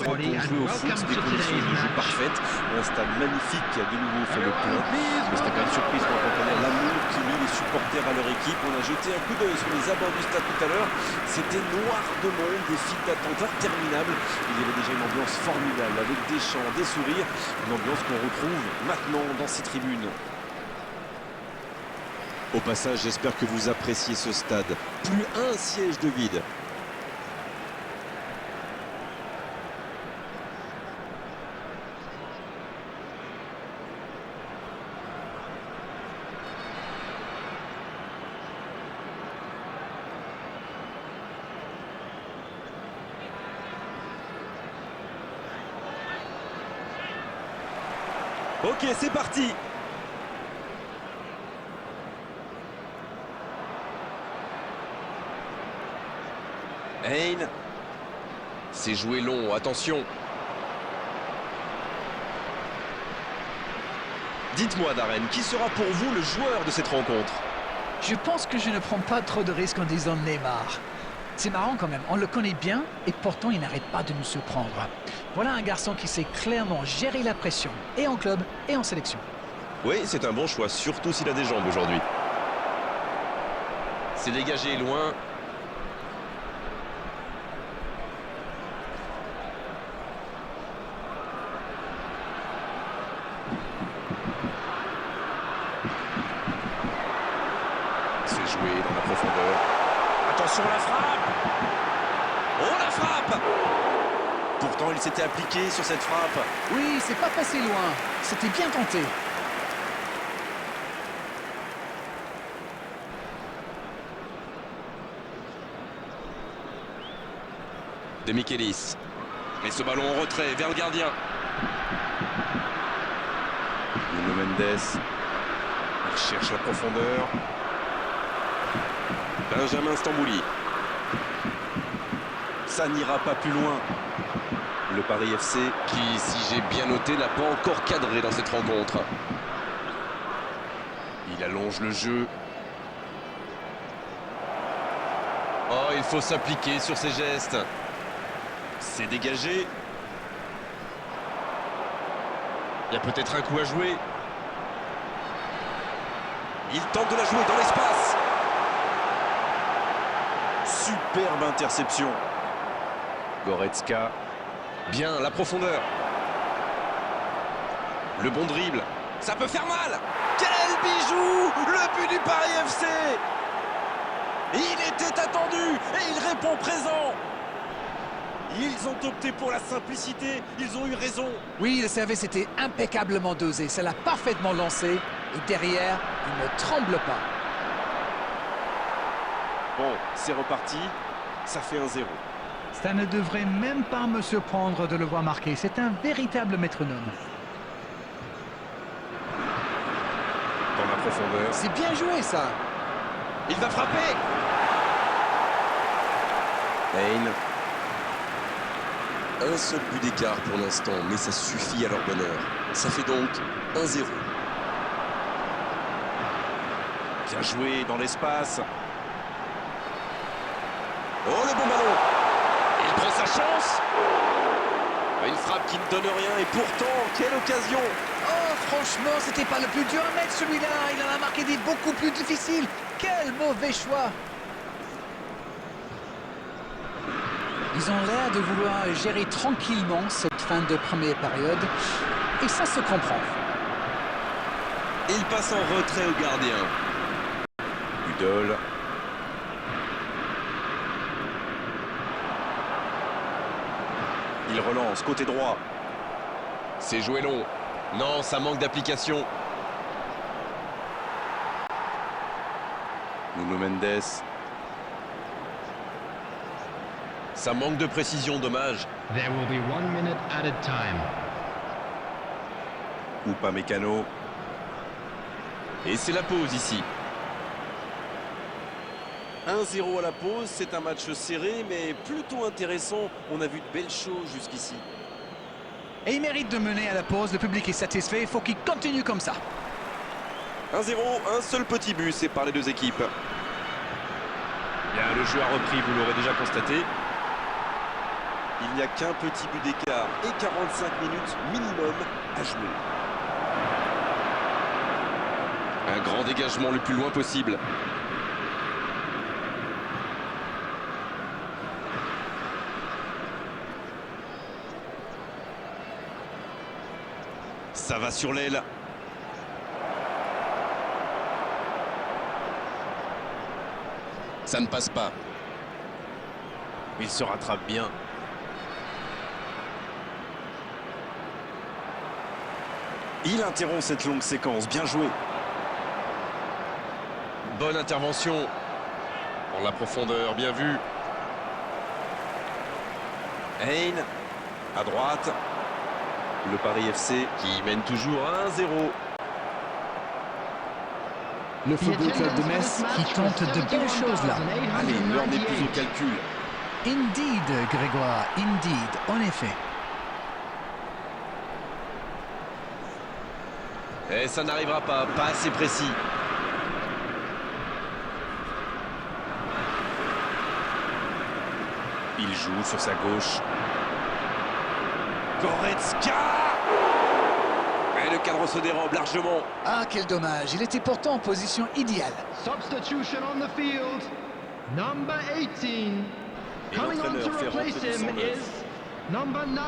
pour jouer au foot, des conditions de jeu parfaites, un stade magnifique qui a de nouveau fait le plein. Mais c'était pas une surprise quand on connaît l'amour qu'ont mis les supporters à leur équipe. On a jeté un coup d'œil sur les abords du stade tout à l'heure. C'était noir de monde, des files d'attente interminables. Il y avait déjà une ambiance formidable avec des chants, des sourires, une ambiance qu'on retrouve maintenant dans ces tribunes. Au passage, j'espère que vous appréciez ce stade. Plus un siège de vide. Ok, c'est parti. Hein. C'est joué long, attention. Dites-moi, Darren, qui sera pour vous le joueur de cette rencontre? Je pense que je ne prends pas trop de risques en disant Neymar. C'est marrant quand même, on le connaît bien et pourtant il n'arrête pas de nous surprendre. Voilà un garçon qui sait clairement gérer la pression, et en club et en sélection. Oui, c'est un bon choix, surtout s'il a des jambes aujourd'hui. C'est dégagé loin. C'est joué dans la profondeur. Attention à la frappe! Oh, la frappe! Pourtant, il s'était appliqué sur cette frappe. Oui, c'est pas passé loin, c'était bien tenté. De Michelis. Et ce ballon en retrait vers le gardien. Nuno Mendes. Il cherche la profondeur. Benjamin Stambouli. Ça n'ira pas plus loin. Le Paris FC, qui, si j'ai bien noté, n'a pas encore cadré dans cette rencontre. Il allonge le jeu. Oh, il faut s'appliquer sur ses gestes. C'est dégagé. Il y a peut-être un coup à jouer. Il tente de la jouer dans l'espace. Superbe interception. Goretzka. Bien, la profondeur. Le bon dribble. Ça peut faire mal. Quel bijou! Le but du Paris FC. Il était attendu et il répond présent. Ils ont opté pour la simplicité, ils ont eu raison. Oui, le service était impeccablement dosé, ça l'a parfaitement lancé. Et derrière, il ne tremble pas. Bon, c'est reparti, ça fait 1-0. Ça ne devrait même pas me surprendre de le voir marquer. C'est un véritable métronome. Dans la profondeur. C'est bien joué, ça. Il va frapper. Hein. Un seul but d'écart pour l'instant, mais ça suffit à leur bonheur. Ça fait donc 1-0. Bien joué dans l'espace. Oh, le bon ballon. Il prend sa chance. Une frappe qui ne donne rien et pourtant, quelle occasion. Oh, franchement, c'était pas le plus dur à mettre celui-là. Il en a marqué des beaucoup plus difficiles. Quel mauvais choix. Ils ont l'air de vouloir gérer tranquillement cette fin de première période. Et ça se comprend. Il passe en retrait au gardien. Udol. Il relance, côté droit. C'est joué long. Non, ça manque d'application. Nuno Mendes. Ça manque de précision, dommage. There will be 1 minute added time. Upamecano. Et c'est la pause ici. 1-0 à la pause, c'est un match serré mais plutôt intéressant. On a vu de belles choses jusqu'ici. Et il mérite de mener à la pause, le public est satisfait, il faut qu'il continue comme ça. 1-0, un seul petit but sépare les deux équipes. Bien, le jeu a repris, vous l'aurez déjà constaté. Il n'y a qu'un petit but d'écart et 45 minutes minimum à jouer. Un grand dégagement le plus loin possible. Ça va sur l'aile. Ça ne passe pas. Il se rattrape bien. Il interrompt cette longue séquence. Bien joué. Bonne intervention. En la profondeur, bien vu. Hein, à droite. Le Paris FC qui mène toujours 1-0. Le Football Club de Metz qui tente de belles choses là. Allez, l'heure n'est plus au calcul. Indeed, Grégoire, indeed, en effet. Et ça n'arrivera pas assez précis. Il joue sur sa gauche. Goretzka! Et le cadre se dérobe largement. Ah, quel dommage, il était pourtant en position idéale. Substitution on the field. Number 18. Et Coming on to l'entraîneur fait replace rentrer him son is neuf. number 9.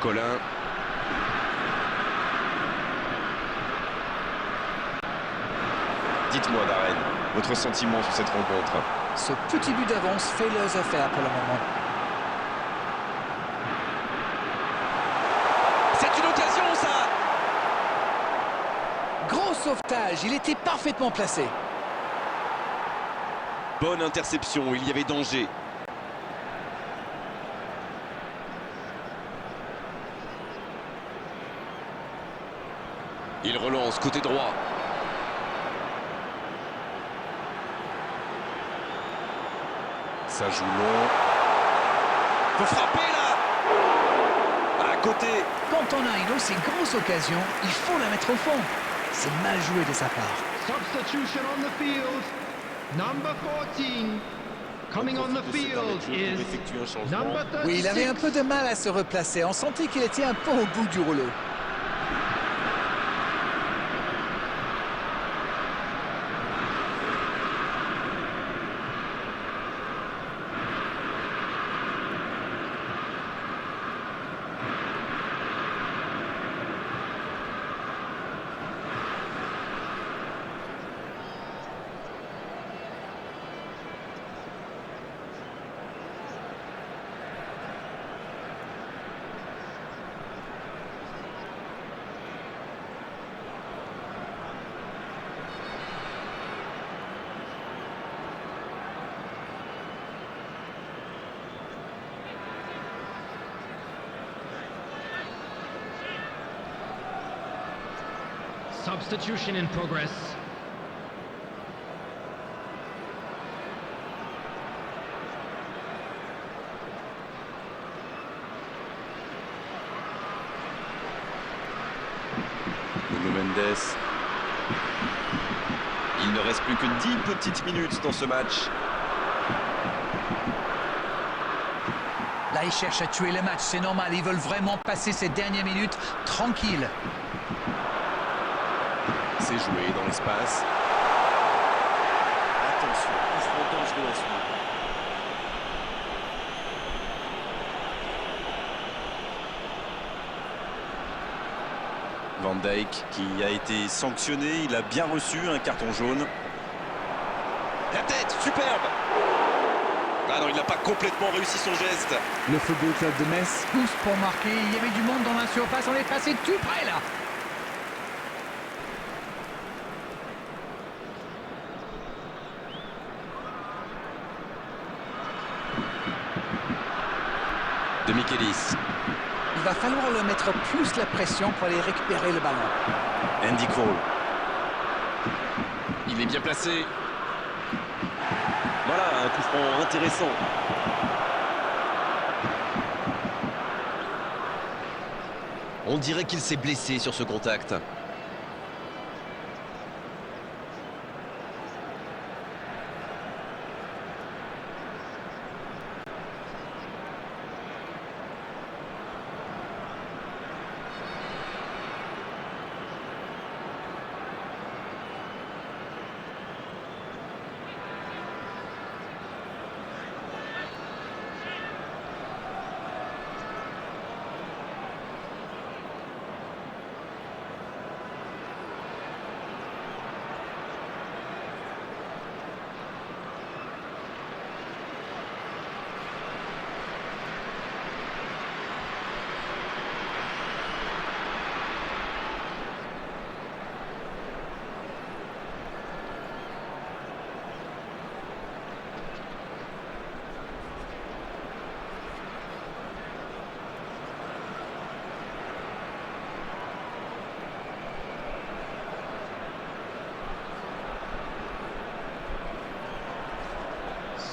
Colin. Dites-moi, Darren, votre sentiment sur cette rencontre. Ce petit but d'avance fait leurs affaires pour le moment. C'est une occasion, ça! Gros sauvetage, il était parfaitement placé. Bonne interception, il y avait danger. Il relance côté droit. Ça joue long. Faut frapper là! À côté! Quand on a une aussi grosse occasion, il faut la mettre au fond. C'est mal joué de sa part. Substitution on the field. Number 14. Coming on the field is Effectue un changement. number 36. Oui, il avait un peu de mal à se replacer. On sentait qu'il était un peu au bout du rouleau. Substitution in progress. Nuno Mendes. Il ne reste plus que 10 petites minutes dans ce match. Là, ils cherchent à tuer le match. C'est normal, ils veulent vraiment passer ces dernières minutes tranquilles. C'est joué dans l'espace. Attention, il sera dangereux à suivre. Van Dijk qui a été sanctionné, il a bien reçu un carton jaune. La tête, superbe! Ah non, il n'a pas complètement réussi son geste. Le Football Club de Metz. Pousse pour marquer. Il y avait du monde dans la surface. On est passé tout près là. De Michelis. Il va falloir leur mettre plus la pression pour aller récupérer le ballon. Andy Cole. Il est bien placé. Voilà, un coup franc intéressant. On dirait qu'il s'est blessé sur ce contact.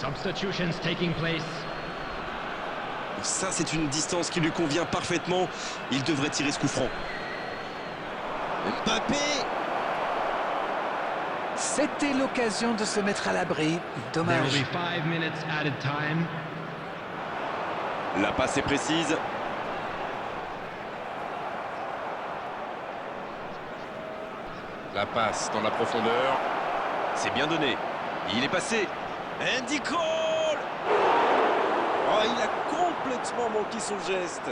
Substitutions taking place. Ça, c'est une distance qui lui convient parfaitement. Il devrait tirer ce coup franc. Mbappé! C'était l'occasion de se mettre à l'abri. There will Dommage. be 5 minutes added time. La passe est précise. La passe dans la profondeur. C'est bien donné. Il est passé. Andy Cole! Oh, il a complètement manqué son geste.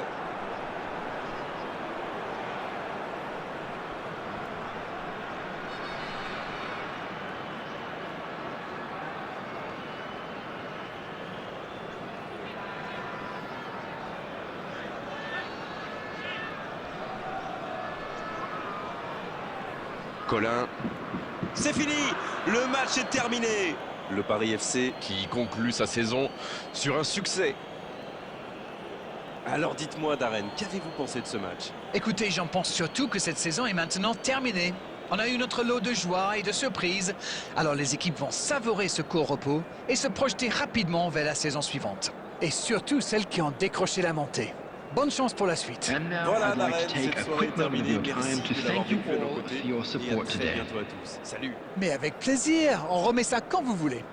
Colin. C'est fini! Le match est terminé! Le Paris FC. Qui conclut sa saison sur un succès. Alors dites-moi, Darren, qu'avez-vous pensé de ce match? Écoutez, j'en pense surtout que cette saison est maintenant terminée. On a eu notre lot de joie et de surprises. Alors les équipes vont savourer ce court repos et se projeter rapidement vers la saison suivante. Et surtout celles qui ont décroché la montée. Bonne chance pour la suite. And now Voilà, I'd like Darren, to take cette a soirée est quick moment of terminée. your time Merci to de l'avoir thank you vécu à nos all côtés. for your Et à support très today. bientôt à tous. Salut! Mais avec plaisir, on remet ça quand vous voulez.